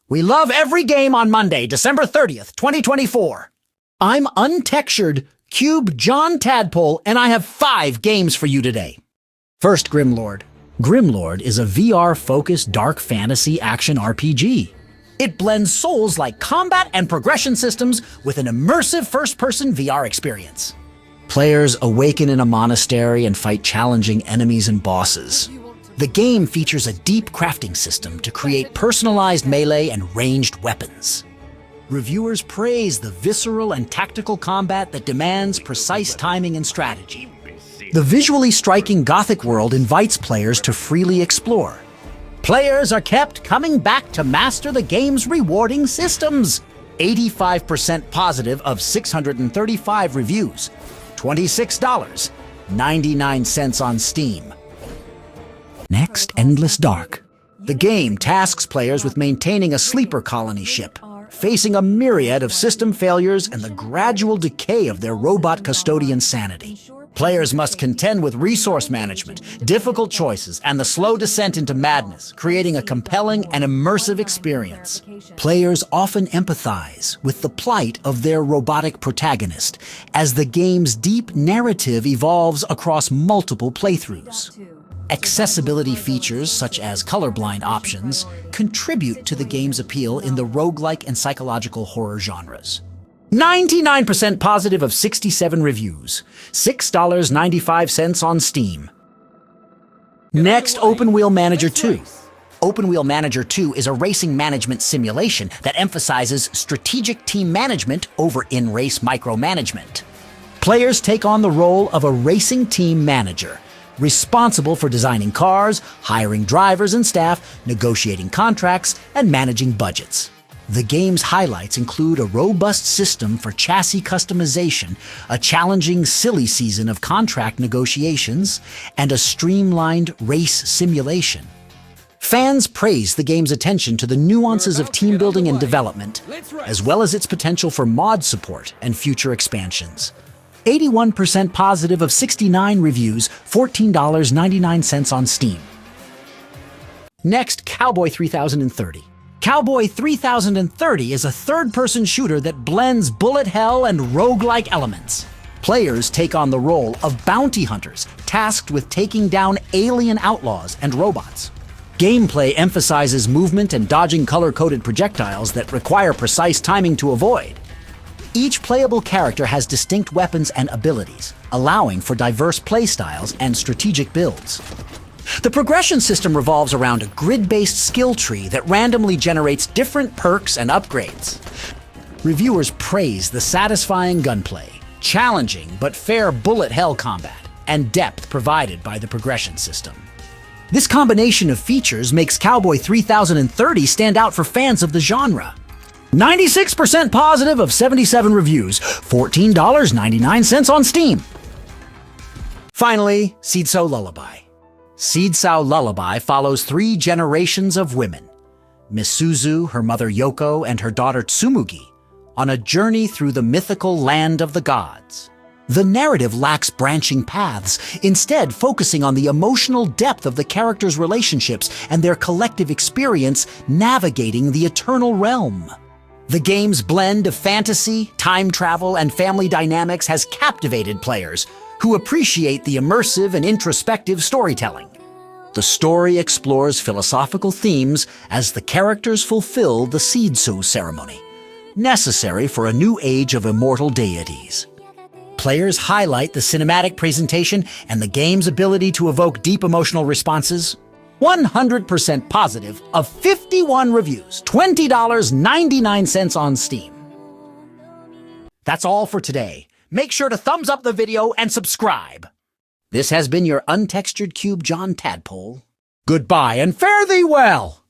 We love every game on Monday, December 30th, 2024. I'm Untextured Cube John Tadpole, and I have 5 games for you today. First, Grimlord. Grimlord is a VR-focused dark fantasy action RPG. It blends Souls-like combat and progression systems with an immersive first-person VR experience. Players awaken in a monastery and fight challenging enemies and bosses. The game features a deep crafting system to create personalized melee and ranged weapons. Reviewers praise the visceral and tactical combat that demands precise timing and strategy. The visually striking Gothic world invites players to freely explore. Players are kept coming back to master the game's rewarding systems. 85% positive of 635 reviews. $26, 99 cents on Steam. Next, Endless Dark. The game tasks players with maintaining a sleeper colony ship, facing a myriad of system failures and the gradual decay of their robot custodian sanity. Players must contend with resource management, difficult choices, and the slow descent into madness, creating a compelling and immersive experience. Players often empathize with the plight of their robotic protagonist as the game's deep narrative evolves across multiple playthroughs. Accessibility features, such as colorblind options, contribute to the game's appeal in the roguelike and psychological horror genres. 99% positive of 67 reviews, $6.95 on Steam. Next, Open Wheel Manager 2. Open Wheel Manager 2 is a racing management simulation that emphasizes strategic team management over in-race micromanagement. Players take on the role of a racing team manager, responsible for designing cars, hiring drivers and staff, negotiating contracts, and managing budgets. The game's highlights include a robust system for chassis customization, a challenging silly season of contract negotiations, and a streamlined race simulation. Fans praise the game's attention to the nuances of team building and development, as well as its potential for mod support and future expansions. 81% positive of 69 reviews, $14.99 on Steam. Next, Cowboy 3030. Cowboy 3030 is a third-person shooter that blends bullet hell and roguelike elements. Players take on the role of bounty hunters, tasked with taking down alien outlaws and robots. Gameplay emphasizes movement and dodging color-coded projectiles that require precise timing to avoid. Each playable character has distinct weapons and abilities, allowing for diverse playstyles and strategic builds. The progression system revolves around a grid-based skill tree that randomly generates different perks and upgrades. Reviewers praise the satisfying gunplay, challenging but fair bullet hell combat, and depth provided by the progression system. This combination of features makes Cowboy 3030 stand out for fans of the genre. 96% positive of 77 reviews, $14.99 on Steam. Finally, Seedsow Lullaby. Seedsow Lullaby follows 3 generations of women, Misuzu, her mother Yoko, and her daughter Tsumugi, on a journey through the mythical land of the gods. The narrative lacks branching paths, instead focusing on the emotional depth of the characters' relationships and their collective experience navigating the eternal realm. The game's blend of fantasy, time travel, and family dynamics has captivated players who appreciate the immersive and introspective storytelling. The story explores philosophical themes as the characters fulfill the Seedsow ceremony, necessary for a new age of immortal deities. Players highlight the cinematic presentation and the game's ability to evoke deep emotional responses. 100% positive of 51 reviews, $20.99 on Steam. That's all for today. Make sure to thumbs up the video and subscribe. This has been your Untextured Cube John Tadpole. Goodbye and fare thee well!